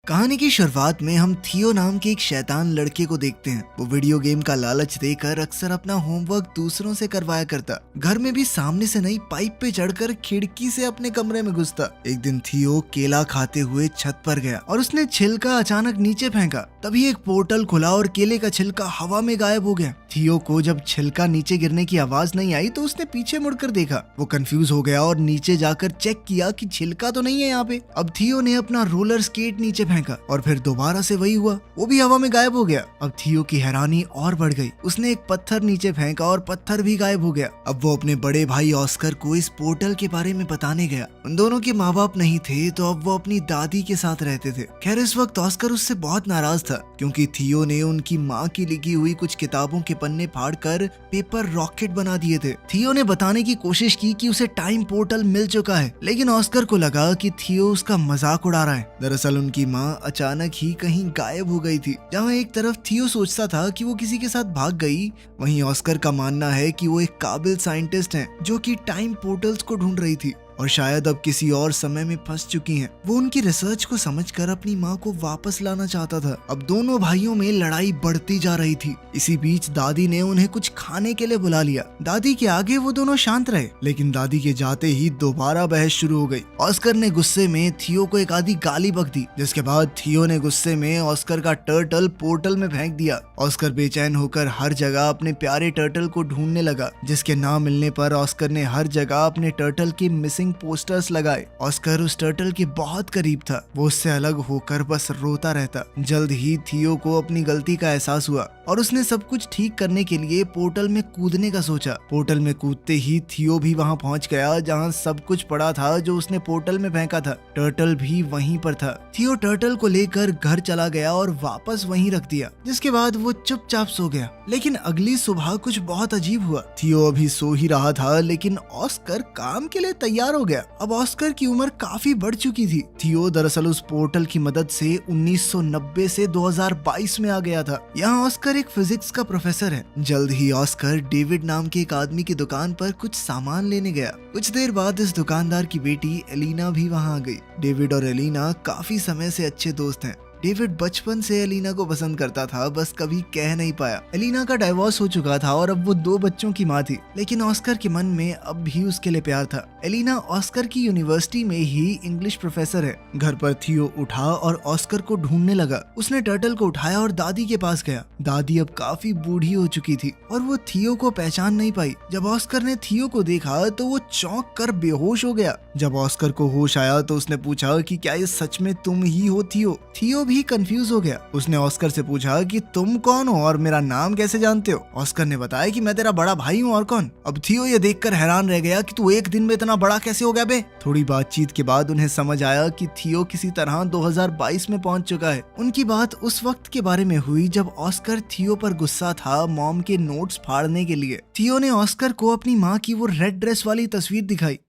कहानी की शुरुआत में हम थियो नाम के एक शैतान लड़के को देखते हैं। वो वीडियो गेम का लालच देकर अक्सर अपना होमवर्क दूसरों से करवाया करता। घर में भी सामने से नहीं पाइप पे चढ़कर खिड़की से अपने कमरे में घुसता। एक दिन थियो केला खाते हुए छत पर गया और उसने छिलका अचानक नीचे फेंका। तभी एक पोर्टल खुला और केले का छिलका हवा में गायब हो गया। थियो को जब छिलका नीचे गिरने की आवाज नहीं आई तो उसने पीछे मुड़कर देखा। वो कंफ्यूज हो गया और नीचे जाकर चेक किया कि छिलका तो नहीं है यहाँ पे। अब थियो ने अपना रोलर स्केट नीचे फेंका और फिर दोबारा से वही हुआ, वो भी हवा में गायब हो गया। अब थियो की हैरानी और बढ़ गई। उसने एक पत्थर नीचे फेंका और पत्थर भी गायब हो गया। अब वो अपने बड़े भाई ऑस्कर को इस पोर्टल के बारे में बताने गया। उन दोनों के माँ बाप नहीं थे तो अब वो अपनी दादी के साथ रहते थे। खैर इस वक्त ऑस्कर उससे बहुत नाराज था क्योंकि थियो ने उनकी माँ की लिखी हुई कुछ किताबों के पन्ने फाड़कर पेपर रॉकेट बना दिए थे। थियो ने बताने की कोशिश की कि उसे टाइम पोर्टल मिल चुका है, लेकिन ऑस्कर को लगा कि थियो उसका मजाक उड़ा रहा है। दरअसल उनकी माँ अचानक ही कहीं गायब हो गई थी। जहाँ एक तरफ थियो सोचता था कि वो किसी के साथ भाग गई, वहीं ऑस्कर का मानना है कि वो एक काबिल साइंटिस्ट हैं जो कि टाइम पोर्टल्स को ढूंढ रही थी और शायद अब किसी और समय में फंस चुकी हैं। वो उनकी रिसर्च को समझकर अपनी माँ को वापस लाना चाहता था। अब दोनों भाइयों में लड़ाई बढ़ती जा रही थी। इसी बीच दादी ने उन्हें कुछ खाने के लिए बुला लिया। दादी के आगे वो दोनों शांत रहे, लेकिन दादी के जाते ही दोबारा बहस शुरू हो गई। ऑस्कर ने गुस्से में थियो को एक आधी गाली बक दी, जिसके बाद थियो ने गुस्से में ऑस्कर का टर्टल पोर्टल में फेंक दिया। ऑस्कर बेचैन होकर हर जगह अपने प्यारे टर्टल को ढूंढने लगा, जिसके ना मिलने पर ऑस्कर ने हर जगह अपने टर्टल के मिसिंग पोस्टर्स लगाए। ऑस्कर उस टर्टल के बहुत करीब था। वो उससे अलग होकर बस रोता रहता। जल्द ही थियो को अपनी गलती का एहसास हुआ और उसने सब कुछ ठीक करने के लिए पोर्टल में कूदने का सोचा। पोर्टल में कूदते ही थियो भी वहां पहुंच गया जहां सब कुछ पड़ा था जो उसने पोर्टल में फेंका था। टर्टल भी वहीं पर था। थियो टर्टल को लेकर घर चला गया और वापस वहीं रख दिया, जिसके बाद वो चुपचाप सो गया। लेकिन अगली सुबह कुछ बहुत अजीब हुआ। थियो अभी सो ही रहा था, लेकिन ऑस्कर काम के लिए तैयार हो गया। अब ऑस्कर की उम्र काफी बढ़ चुकी थी। थियो दरअसल उस पोर्टल की मदद से 1990 से 2022 में आ गया था। यहाँ ऑस्कर एक फिजिक्स का प्रोफेसर है। जल्द ही ऑस्कर डेविड नाम के एक आदमी की दुकान पर कुछ सामान लेने गया। कुछ देर बाद इस दुकानदार की बेटी एलिना भी वहाँ आ गई। डेविड और एलिना काफी समय से अच्छे दोस्त हैं। डेविड बचपन से एलिना को पसंद करता था, बस कभी कह नहीं पाया। एलिना का डाइवोर्स हो चुका था और अब वो 2 बच्चों की माँ थी, लेकिन ऑस्कर के मन में अब भी उसके लिए प्यार था। एलिना ऑस्कर की यूनिवर्सिटी में ही इंग्लिश प्रोफेसर है। घर पर थियो उठा और ऑस्कर को ढूंढने लगा। उसने टर्टल को उठाया और दादी के पास गया। दादी अब काफी बूढ़ी हो चुकी थी और वो थियो को पहचान नहीं पाई। जब ऑस्कर ने थियो को देखा तो वो चौंक कर बेहोश हो गया। जब ऑस्कर को होश आया तो उसने पूछा कि क्या ये सच में तुम ही हो थियो? थियो भी कंफ्यूज हो गया। उसने ऑस्कर से पूछा कि तुम कौन हो और मेरा नाम कैसे जानते हो? ऑस्कर ने बताया कि मैं तेरा बड़ा भाई हूँ, और कौन? अब थियो ये देखकर हैरान रह गया कि तू एक दिन में इतना बड़ा कैसे हो गया बे? थोड़ी बातचीत के बाद उन्हें समझ आया कि थियो किसी तरह 2022 में पहुंच चुका है। उनकी बात उस वक्त के बारे में हुई जब ऑस्कर थियो पर गुस्सा था मॉम के नोट्स फाड़ने के लिए। थियो ने ऑस्कर को अपनी माँ की वो रेड ड्रेस वाली तस्वीर दिखाई।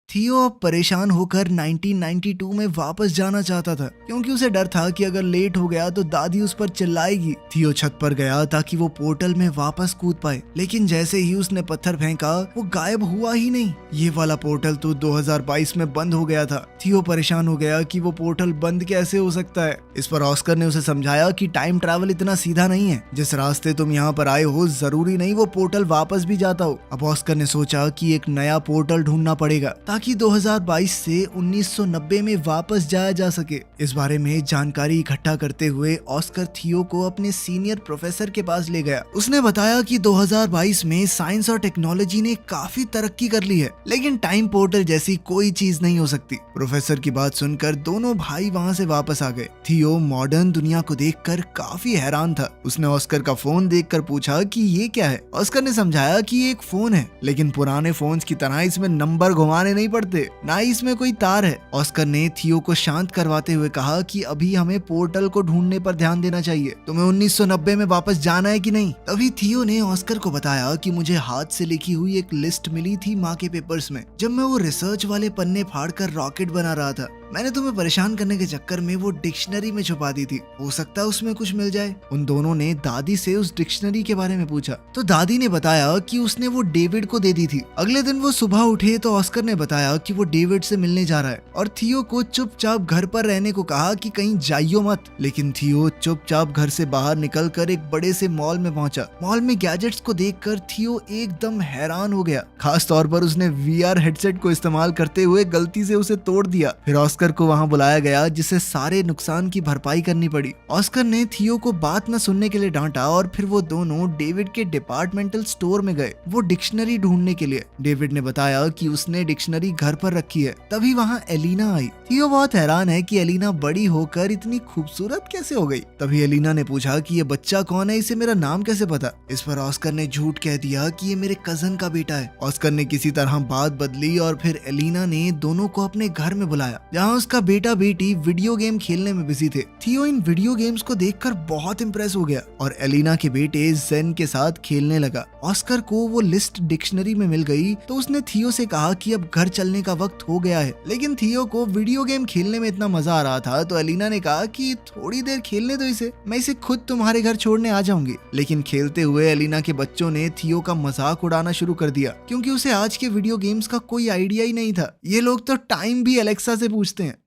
थियो अब परेशान होकर 1992 में वापस जाना चाहता था, क्योंकि उसे डर था कि अगर लेट हो गया तो दादी उस पर चिल्लाएगी। थियो छत पर गया ताकि वो पोर्टल में वापस कूद पाए, लेकिन जैसे ही उसने पत्थर फेंका वो गायब हुआ ही नहीं। ये वाला पोर्टल तो 2022 में बंद हो गया था। थियो परेशान हो गया कि वो पोर्टल बंद कैसे हो सकता है। इस पर ऑस्कर ने उसे समझाया कि टाइम ट्रैवल इतना सीधा नहीं है। जिस रास्ते तुम यहाँ पर आए हो जरूरी नहीं वो पोर्टल वापस भी जाता हो। अब ऑस्कर ने सोचा कि एक नया पोर्टल ढूंढना पड़ेगा ताकि 2022 से 1990 में वापस जाया जा सके। इस बारे में जानकारी इकट्ठा करते हुए ऑस्कर थियो को अपने सीनियर प्रोफेसर के पास ले गया। उसने बताया कि 2022 में साइंस और टेक्नोलॉजी ने काफी तरक्की कर ली है, लेकिन टाइम पोर्टल जैसी कोई चीज नहीं हो सकती। प्रोफेसर की बात सुनकर दोनों भाई वहाँ से वापस आ गए। थियो मॉडर्न दुनिया को देखकर काफी हैरान था। उसने ऑस्कर का फोन देखकर पूछा कि ये क्या है। ऑस्कर ने समझाया कि ये एक फोन है, लेकिन पुराने फोन्स की तरह इसमें नंबर घुमाने नहीं पड़ते, ना ही इसमें कोई तार है। ऑस्कर ने थियो को शांत करवाते हुए कहा कि अभी हमें पोर्टल को ढूंढने पर ध्यान देना चाहिए। तुम्हें 1990 में वापस जाना है कि नहीं? तभी थियो ने ऑस्कर को बताया कि मुझे हाथ से लिखी हुई एक लिस्ट मिली थी माँ के पेपर्स में, जब मैं वो रिसर्च वाले पन्ने फाड़कर रॉकेट बना रहा था। मैंने तुम्हें परेशान करने के चक्कर में वो डिक्शनरी में छुपा दी थी, हो सकता है उसमें कुछ मिल जाए। उन दोनों ने दादी से उस डिक्शनरी के बारे में पूछा तो दादी ने बताया कि उसने वो डेविड को दे दी थी। अगले दिन वो सुबह उठे तो ऑस्कर ने बताया कि वो डेविड से मिलने जा रहा है और थियो को चुपचाप घर पर रहने को कहा कि कहीं जाइयो मत। लेकिन थियो चुपचाप घर से बाहर निकलकर एक बड़े से मॉल में पहुंचा। मॉल में गैजेट्स को देखकर थियो एकदम हैरान हो गया। खास तौर पर उसने वीआर हेडसेट को इस्तेमाल करते हुए गलती से उसे तोड़ दिया। फिर ऑस्कर को वहां बुलाया गया जिसे सारे नुकसान की भरपाई करनी पड़ी। ऑस्कर ने थियो को बात न सुनने के लिए डांटा और फिर वो दोनों डेविड के डिपार्टमेंटल स्टोर में गए वो डिक्शनरी ढूंढने के लिए। डेविड ने बताया कि उसने डिक्शनरी घर पर रखी है। तभी वहाँ एलिना आई। थियो बहुत हैरान है कि एलिना बड़ी होकर इतनी खूबसूरत कैसे हो गई। तभी एलिना ने पूछा कि ये बच्चा कौन है, इसे मेरा नाम कैसे पता। इस पर ऑस्कर ने झूठ कह दिया कि ये मेरे कजन का बेटा है। ऑस्कर ने किसी तरह बात बदली और फिर एलिना ने दोनों को अपने घर में बुलाया जहाँ उसका बेटा बेटी वीडियो गेम खेलने में बिजी थे। थियो इन वीडियो गेम्स को देखकर बहुत इम्प्रेस हो गया और एलिना के बेटे जेन के साथ खेलने लगा। ऑस्कर को वो लिस्ट डिक्शनरी में मिल गई तो उसने थियो से कहा कि अब घर चलने का वक्त हो गया है। लेकिन थियो को वीडियो गेम खेलने में इतना मजा आ रहा था तो एलिना ने कहा कि थोड़ी देर खेलने दो इसे, मैं इसे खुद तुम्हारे घर छोड़ने आ जाऊंगी। लेकिन खेलते हुए एलिना के बच्चों ने थियो का मजाक उड़ाना शुरू कर दिया क्योंकि उसे आज के वीडियो गेम्स का कोई आइडिया ही नहीं था। ये लोग तो टाइम भी एलेक्सा से पूछते हैं।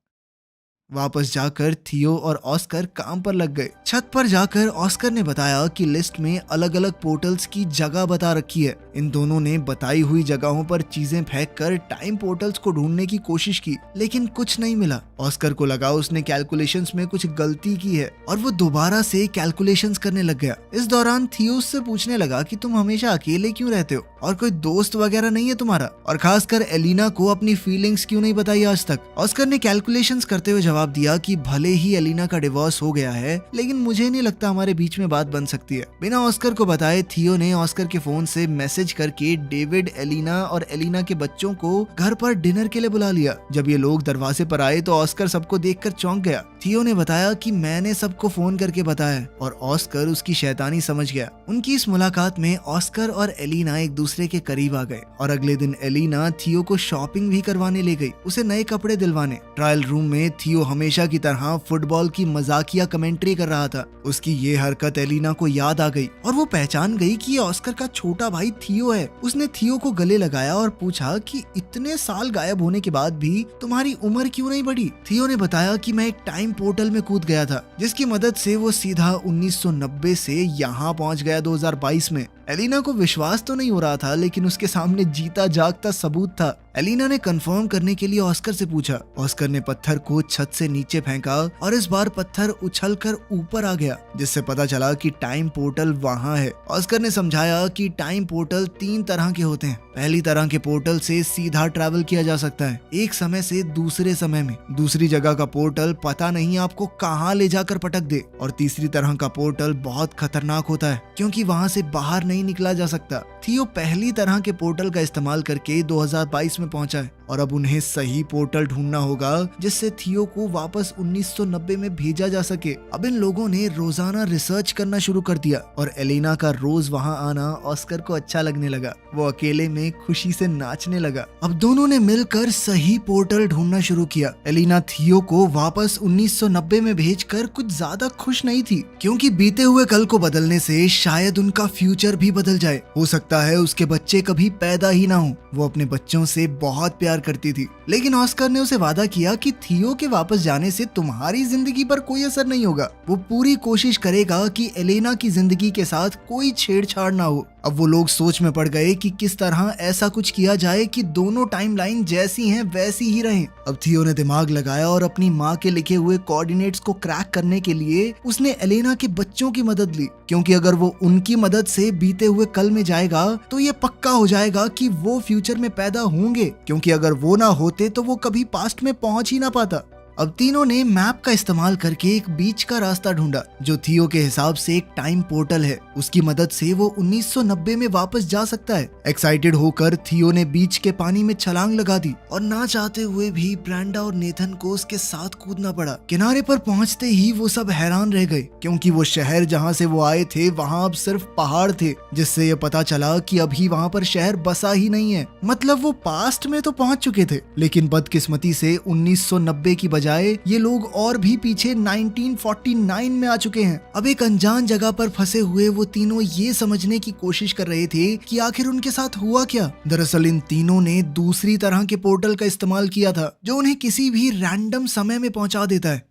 वापस जाकर थियो और ऑस्कर काम पर लग गए। छत पर जाकर ऑस्कर ने बताया कि लिस्ट में अलग अलग पोर्टल्स की जगह बता रखी है। इन दोनों ने बताई हुई जगहों पर चीजें फेंक कर टाइम पोर्टल्स को ढूंढने की कोशिश की लेकिन कुछ नहीं मिला। ऑस्कर को लगा उसने कैलकुलेशंस में कुछ गलती की है और वो दोबारा से कैलकुलेशंस करने लग गया। इस दौरान थियो उससे पूछने लगा कि तुम हमेशा अकेले क्यों रहते हो और कोई दोस्त वगैरह नहीं है तुम्हारा, और खासकर एलिना को अपनी फीलिंग्स क्यों नहीं बताई आज तक। ऑस्कर ने कैलकुलेशंस करते हुए जवाब दिया कि भले ही एलिना का डिवोर्स हो गया है लेकिन मुझे नहीं लगता हमारे बीच में बात बन सकती है। बिना ऑस्कर को बताए थियो ने ऑस्कर के फोन से मैसेज करके डेविड, एलिना और एलिना के बच्चों को घर पर डिनर के लिए बुला लिया। जब ये लोग दरवाजे पर आए तो ऑस्कर सबको देखकर चौंक गया। थियो ने बताया कि मैंने सबको फोन करके बताया और ऑस्कर उसकी शैतानी समझ गया। उनकी इस मुलाकात में ऑस्कर और एलिना एक दूसरे के करीब आ गए और अगले दिन एलिना थियो को शॉपिंग भी करवाने ले गई, उसे नए कपड़े दिलवाने। ट्रायल रूम में थियो हमेशा की तरह फुटबॉल की मजाकिया कमेंट्री कर रहा था। उसकी ये हरकत एलिना को याद आ गई और वो पहचान गई कि ये ऑस्कर का छोटा भाई थियो है। उसने थियो को गले लगाया और पूछा कि इतने साल गायब होने के बाद भी तुम्हारी उम्र क्यों नहीं बढ़ी। थियो ने बताया कि मैं एक टाइम पोर्टल में कूद गया था जिसकी मदद से वो सीधा 1990 से यहाँ पहुंच गया 2022 में। एलिना को विश्वास तो नहीं हो रहा था लेकिन उसके सामने जीता जागता सबूत था। एलिना ने कंफर्म करने के लिए ऑस्कर से पूछा। ऑस्कर ने पत्थर को छत से नीचे फेंका और इस बार पत्थर उछलकर ऊपर आ गया जिससे पता चला कि टाइम पोर्टल वहां है। ऑस्कर ने समझाया कि टाइम पोर्टल 3 तरह के होते हैं। पहली तरह के पोर्टल से सीधा ट्रैवल किया जा सकता है एक समय से दूसरे समय में। दूसरी जगह का पोर्टल पता नहीं आपको कहाँ ले जाकर पटक दे। और तीसरी तरह का पोर्टल बहुत खतरनाक होता है क्योंकि वहां से बाहर नहीं निकला जा सकता। थियो पहली तरह के पोर्टल का इस्तेमाल करके 2022 में पहुंचा है और अब उन्हें सही पोर्टल ढूंढना होगा जिससे थियो को वापस 1990 में भेजा जा सके। अब इन लोगों ने रोजाना रिसर्च करना शुरू कर दिया और एलिना का रोज वहां आना ऑस्कर को अच्छा लगने लगा। वो अकेले में खुशी से नाचने लगा। अब दोनों ने मिलकर सही पोर्टल ढूंढना शुरू किया। एलिना थियो को वापस 1990 में भेजकर कुछ ज्यादा खुश नहीं थी क्योंकि बीते हुए कल को बदलने से शायद उनका फ्यूचर भी बदल जाए। हो सकता है उसके बच्चे कभी पैदा ही ना हो। वो अपने बच्चों से बहुत प्यार करती थी लेकिन ऑस्कर ने उसे वादा किया कि थियो के वापस जाने से तुम्हारी जिंदगी पर कोई असर नहीं होगा। वो पूरी कोशिश करेगा कि एलिना की जिंदगी के साथ कोई छेड़छाड़ ना हो। अब वो लोग सोच में पड़ गए कि किस तरह ऐसा कुछ किया जाए कि दोनों टाइमलाइन जैसी हैं वैसी ही रहें। अब थियो ने दिमाग लगाया और अपनी माँ के लिखे हुए कोऑर्डिनेट्स को क्रैक करने के लिए उसने एलिना के बच्चों की मदद ली क्योंकि अगर वो उनकी मदद से बीते हुए कल में जाएगा तो ये पक्का हो जाएगा कि वो फ्यूचर में पैदा होंगे क्योंकि अगर वो ना होते तो वो कभी पास्ट में पहुंच ही ना पाता। अब तीनों ने मैप का इस्तेमाल करके एक बीच का रास्ता ढूंढा जो थियो के हिसाब से एक टाइम पोर्टल है। उसकी मदद से वो 1990 में वापस जा सकता है। एक्साइटेड होकर थियो ने बीच के पानी में छलांग लगा दी और ना चाहते हुए भी ब्रेंडा और नेथन को उसके साथ कूदना पड़ा। किनारे पर पहुंचते ही वो सब हैरान रह गए क्योंकि वो शहर जहाँ से वो आए थे वहाँ अब सिर्फ पहाड़ थे जिससे ये पता चला कि अभी वहाँ पर शहर बसा ही नहीं है। मतलब वो पास्ट में तो पहुंच चुके थे लेकिन बदकिस्मती से 1990 की बजाय ये लोग और भी पीछे 1949 में आ चुके हैं। अब एक अनजान जगह पर फंसे हुए वो तीनों ये समझने की कोशिश कर रहे थे कि आखिर उनके साथ हुआ क्या। दरअसल इन तीनों ने दूसरी तरह के पोर्टल का इस्तेमाल किया था जो उन्हें किसी भी रैंडम समय में पहुंचा देता है।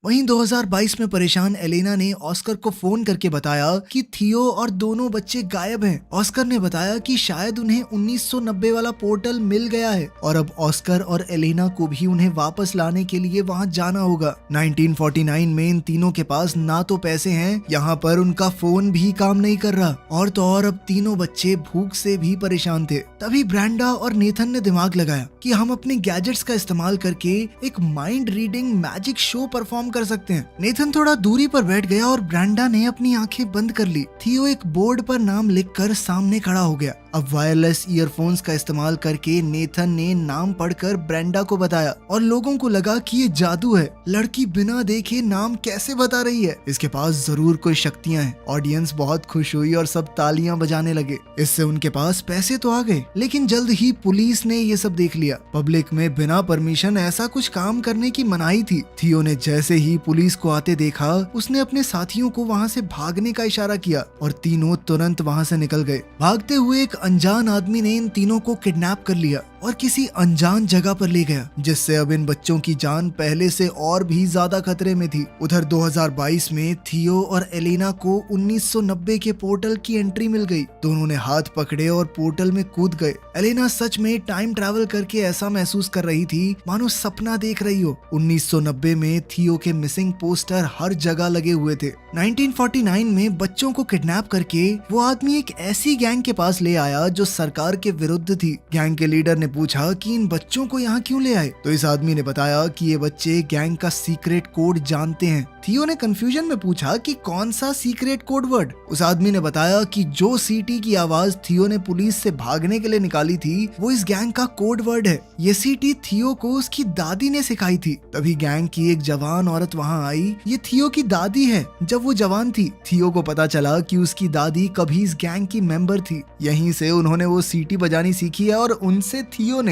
वहीं 2022 में परेशान एलेना ने ऑस्कर को फोन करके बताया कि थियो और दोनों बच्चे गायब हैं। ऑस्कर ने बताया कि शायद उन्हें 1990 वाला पोर्टल मिल गया है और अब ऑस्कर और एलेना को भी उन्हें वापस लाने के लिए वहां जाना होगा। 1949 में इन तीनों के पास ना तो पैसे हैं, यहाँ पर उनका फोन भी काम नहीं कर रहा और तो और अब तीनों बच्चे भूख से भी परेशान थे। तभी ब्रेंडा और नेथन ने दिमाग लगाया कि हम अपने गैजेट्स का इस्तेमाल करके एक mind reading magic show perform कर सकते हैं। नेथन थोड़ा दूरी पर बैठ गया और ब्रेंडा ने अपनी आंखें बंद कर ली। थियो एक बोर्ड पर नाम लिखकर सामने खड़ा हो गया। अब वायरलेस ईयरफोन्स का इस्तेमाल करके नेथन ने नाम पढ़कर ब्रेंडा को बताया और लोगों को लगा कि ये जादू है। लड़की बिना देखे नाम कैसे बता रही है, इसके पास जरूर कोई शक्तियां हैं। ऑडियंस बहुत खुश हुई और सब तालियां बजाने लगे। इससे उनके पास पैसे तो आ गए, लेकिन जल्द ही पुलिस ने ये सब देख लिया। पब्लिक में बिना परमिशन ऐसा कुछ काम करने की मनाही थी। थियो ने जैसे ही पुलिस को आते देखा, उसने अपने साथियों को वहाँ से भागने का इशारा किया और तीनों तुरंत वहाँ से निकल गए। भागते हुए एक अनजान आदमी ने इन तीनों को किडनैप कर लिया और किसी अनजान जगह पर ले गया, जिससे अब इन बच्चों की जान पहले से और भी ज्यादा खतरे में थी। उधर 2022 में थियो और एलेना को 1990 के पोर्टल की एंट्री मिल गई। दोनों ने हाथ पकड़े और पोर्टल में कूद गए। एलेना सच में टाइम ट्रैवल करके ऐसा महसूस कर रही थी मानो सपना देख रही हो। 1990 में थियो के मिसिंग पोस्टर हर जगह लगे हुए थे। 1949 में बच्चों को किडनैप करके वो आदमी एक ऐसी गैंग के पास ले आया जो सरकार के विरुद्ध थी। गैंग के लीडर ने पूछा कि इन बच्चों को यहाँ क्यों ले आए, तो इस आदमी ने बताया कि ये बच्चे गैंग का सीक्रेट कोड जानते हैं। थियो ने कंफ्यूजन में पूछा कि कौन सा सीक्रेट कोड वर्ड। उस आदमी ने बताया कि जो सीटी की आवाज थियो ने पुलिस से भागने के लिए निकाली थी वो इस गैंग का कोड वर्ड है। ये सीटी थियो को उसकी दादी ने सिखाई थी। तभी गैंग की एक जवान औरत वहाँ आई। ये थियो की दादी है। जब वो जवान थी, थियो को पता चला कि उसकी दादी कभी इस गैंग की मेंबर थी। यहीं से उन्होंने वो सीटी बजानी सीखी है और उनसे थियो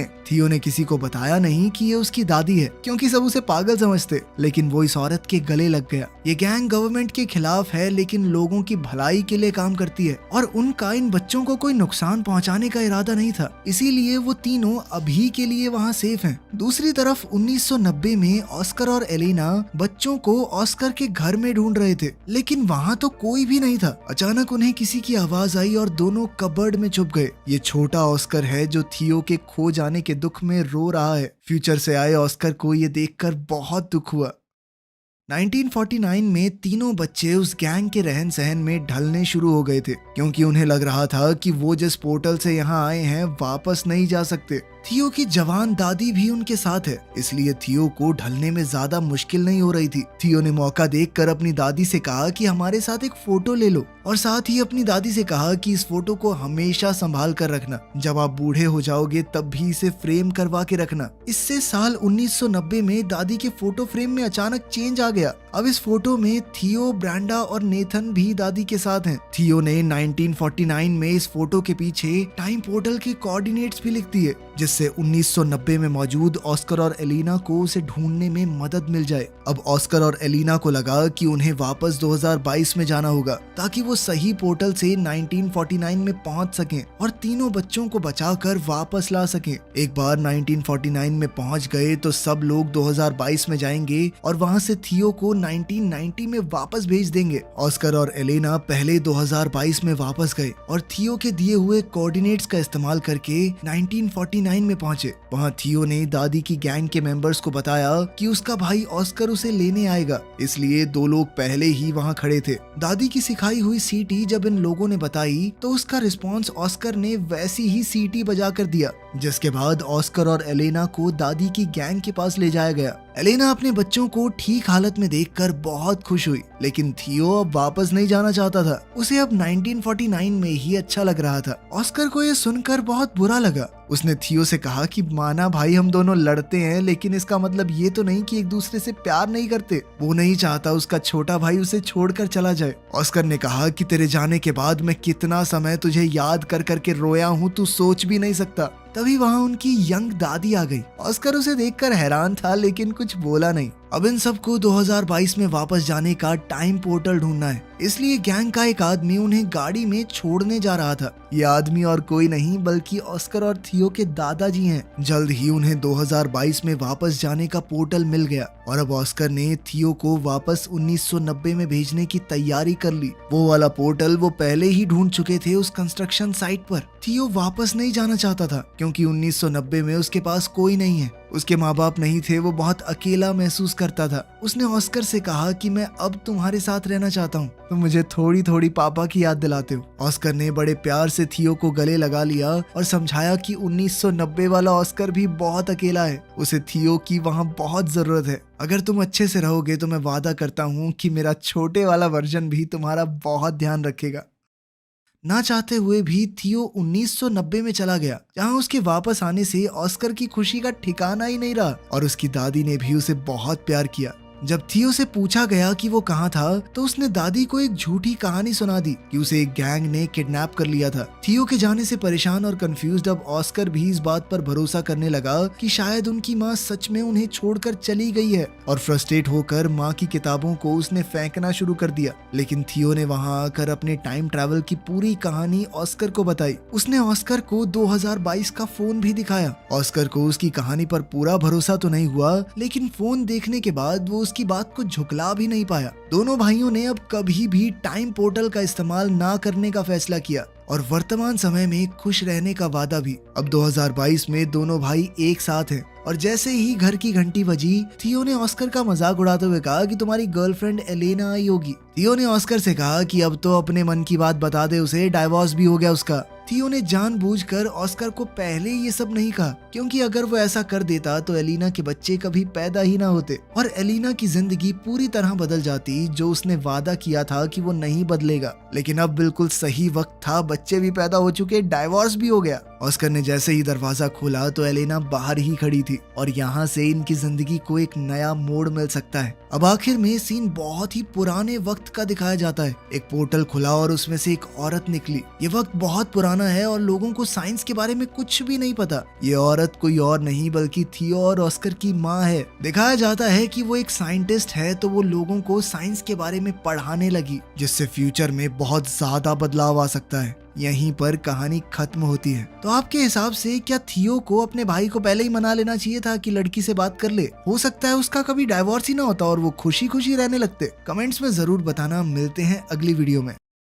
ने किसी को बताया नहीं कि ये उसकी दादी है, क्योंकि सब उसे पागल समझते। लेकिन वो इस औरत के गले लग गया। ये गैंग गवर्नमेंट के खिलाफ है, लेकिन लोगों की भलाई के लिए काम करती है और उनका इन बच्चों को कोई नुकसान पहुंचाने का इरादा नहीं था। इसीलिए वो तीनों अभी के लिए वहाँ सेफ हैं। दूसरी तरफ 1990 में ऑस्कर और एलेना बच्चों को ऑस्कर के घर में ढूंढ रहे थे, लेकिन वहाँ तो कोई भी नहीं था। अचानक उन्हें किसी की आवाज आई और दोनों कबर्ड में छुप गए। ये छोटा ऑस्कर है जो थियो के खो जाने के दुख में रो रहा है। फ्यूचर से आए ऑस्कर को ये देखकर बहुत दुख हुआ। 1949 में तीनों बच्चे उस गैंग के रहन सहन में ढलने शुरू हो गए थे, क्योंकि उन्हें लग रहा था कि वो जिस पोर्टल से यहाँ आए हैं वापस नहीं जा सकते। थियो की जवान दादी भी उनके साथ है, इसलिए थियो को ढलने में ज्यादा मुश्किल नहीं हो रही थी। थियो ने मौका देखकर अपनी दादी से कहा कि हमारे साथ एक फोटो ले लो और साथ ही अपनी दादी से कहा कि इस फोटो को हमेशा संभाल कर रखना। जब आप बूढ़े हो जाओगे तब भी इसे फ्रेम करवा के रखना। इससे साल 1990 में दादी के फोटो फ्रेम में अचानक चेंज आ गया। अब इस फोटो में थियो, ब्रेंडा और नेथन भी दादी के साथ हैं। थियो ने 1949 में इस फोटो के पीछे टाइम पोर्टल के कोऑर्डिनेट्स भी लिख दिए, जिससे 1990 में मौजूद ऑस्कर और एलेना को उसे ढूंढने में मदद मिल जाए। अब ऑस्कर और एलेना को लगा कि उन्हें वापस 2022 में जाना होगा ताकि वो सही पोर्टल से 1949 में पहुंच सकें और तीनों बच्चों को बचाकर वापस ला सकें। एक बार 1949 में पहुंच गए तो सब लोग 2022 में जाएंगे और वहां से थियो को 1990 में वापस भेज देंगे। ऑस्कर और एलेना पहले 2022 में वापस गए और थियो के दिए हुए कोऑर्डिनेट्स का इस्तेमाल करके 1949 में पहुंचे। वहां थियो ने दादी की गैंग के मेंबर्स को बताया कि उसका भाई ऑस्कर उसे लेने आएगा, इसलिए दो लोग पहले ही वहां खड़े थे। दादी की सिखाई हुई सीटी जब इन लोगों ने बताई तो उसका रिस्पॉन्स ऑस्कर ने वैसी ही सीटी बजा कर दिया, जिसके बाद ऑस्कर और एलेना को दादी की गैंग के पास ले जाया गया। एलेना अपने बच्चों को ठीक हालत में देखकर बहुत खुश हुई, लेकिन थियो अब वापस नहीं जाना चाहता था। उसे अब 1949 में ही अच्छा लग रहा था। ऑस्कर को यह सुनकर बहुत बुरा लगा। उसने थियो से कहा कि माना भाई हम दोनों लड़ते हैं, लेकिन इसका मतलब ये तो नहीं कि एक दूसरे से प्यार नहीं करते। वो नहीं चाहता उसका छोटा भाई उसे छोड़कर चला जाए। ऑस्कर ने कहा कि तेरे जाने के बाद मैं कितना समय तुझे याद कर करके रोया हूँ, तू सोच भी नहीं सकता। तभी वहाँ उनकी यंग दादी आ गई। ऑस्कर उसे देखकर हैरान था लेकिन कुछ बोला नहीं। अब इन सबको 2022 में वापस जाने का टाइम पोर्टल ढूंढना है, इसलिए गैंग का एक आदमी उन्हें गाड़ी में छोड़ने जा रहा था। ये आदमी और कोई नहीं बल्कि ऑस्कर और थियो के दादाजी हैं। जल्द ही उन्हें 2022 में वापस जाने का पोर्टल मिल गया और अब ऑस्कर ने थियो को वापस 1990 में भेजने की तैयारी कर ली। वो वाला पोर्टल वो पहले ही ढूंढ चुके थे उस कंस्ट्रक्शन साइट पर। थियो वापस नहीं जाना चाहता था क्योंकि 1990 में उसके पास कोई नहीं है, उसके माँ बाप नहीं थे, वो बहुत अकेला महसूस करता था। उसने ऑस्कर से कहा कि मैं अब तुम्हारे साथ रहना चाहता हूँ, तुम मुझे थोड़ी थोड़ी पापा की याद दिलाते हो। ऑस्कर ने बड़े प्यार से थियो को गले लगा लिया और समझाया कि 1990 वाला ऑस्कर भी बहुत अकेला है, उसे थियो की वहाँ बहुत जरूरत है। अगर तुम अच्छे से रहोगे तो मैं वादा करता हूँ कि मेरा छोटे वाला वर्जन भी तुम्हारा बहुत ध्यान रखेगा। ना चाहते हुए भी थियो 1990 में चला गया, जहां उसके वापस आने से ऑस्कर की खुशी का ठिकाना ही नहीं रहा और उसकी दादी ने भी उसे बहुत प्यार किया। जब थियो से पूछा गया कि वो कहाँ था तो उसने दादी को एक झूठी कहानी सुना दी कि उसे एक गैंग ने किडनैप कर लिया था। थियो के जाने से परेशान और कंफ्यूज्ड अब ऑस्कर भी इस बात पर भरोसा करने लगा कि शायद उनकी माँ सच में उन्हें छोड़कर चली गई है और फ्रस्ट्रेट होकर माँ की किताबों को उसने फेंकना शुरू कर दिया। लेकिन थियो ने वहाँ आकर अपने टाइम ट्रैवल की पूरी कहानी ऑस्कर को बताई। उसने ऑस्कर को 2022 का फोन भी दिखाया। ऑस्कर को उसकी कहानी पर पूरा भरोसा तो नहीं हुआ, लेकिन फोन देखने के बाद वो की बात को झुकला भी नहीं पाया। दोनों भाइयों ने अब कभी भी टाइम पोर्टल का इस्तेमाल ना करने का फैसला किया और वर्तमान समय में खुश रहने का वादा भी। अब 2022 में दोनों भाई एक साथ हैं और जैसे ही घर की घंटी बजी, थियो ने ऑस्कर का मजाक उड़ाते हुए कहा कि तुम्हारी गर्लफ्रेंड एलेना आई होगी। थियो ने ऑस्कर से कहा कि अब तो अपने मन की बात बता दे उसे, डाइवोर्स भी हो गया उसका। थियो ने जानबूझकर ऑस्कर को पहले ये सब नहीं कहा क्योंकि अगर वो ऐसा कर देता तो एलिना के बच्चे कभी पैदा ही ना होते और एलिना की जिंदगी पूरी तरह बदल जाती, जो उसने वादा किया था कि वो नहीं बदलेगा। लेकिन अब बिल्कुल सही वक्त था, बच्चे भी पैदा हो चुके, डाइवोर्स भी हो गया। ऑस्कर ने जैसे ही दरवाजा खोला तो एलेना बाहर ही खड़ी थी और यहाँ से इनकी जिंदगी को एक नया मोड़ मिल सकता है। अब आखिर में सीन बहुत ही पुराने वक्त का दिखाया जाता है। एक पोर्टल खुला और उसमें से एक औरत निकली। ये वक्त बहुत पुराना है और लोगों को साइंस के बारे में कुछ भी नहीं पता। ये औरत कोई और नहीं बल्कि थियो और ऑस्कर की माँ है। दिखाया जाता है कि वो एक साइंटिस्ट है तो वो लोगों को साइंस के बारे में पढ़ाने लगी, जिससे फ्यूचर में बहुत ज्यादा बदलाव आ सकता है। यहीं पर कहानी खत्म होती है। तो आपके हिसाब से क्या थियो को अपने भाई को पहले ही मना लेना चाहिए था कि लड़की से बात कर ले? हो सकता है उसका कभी डाइवोर्स ही ना होता और वो खुशी खुशी रहने लगते। कमेंट्स में जरूर बताना। मिलते हैं अगली वीडियो में।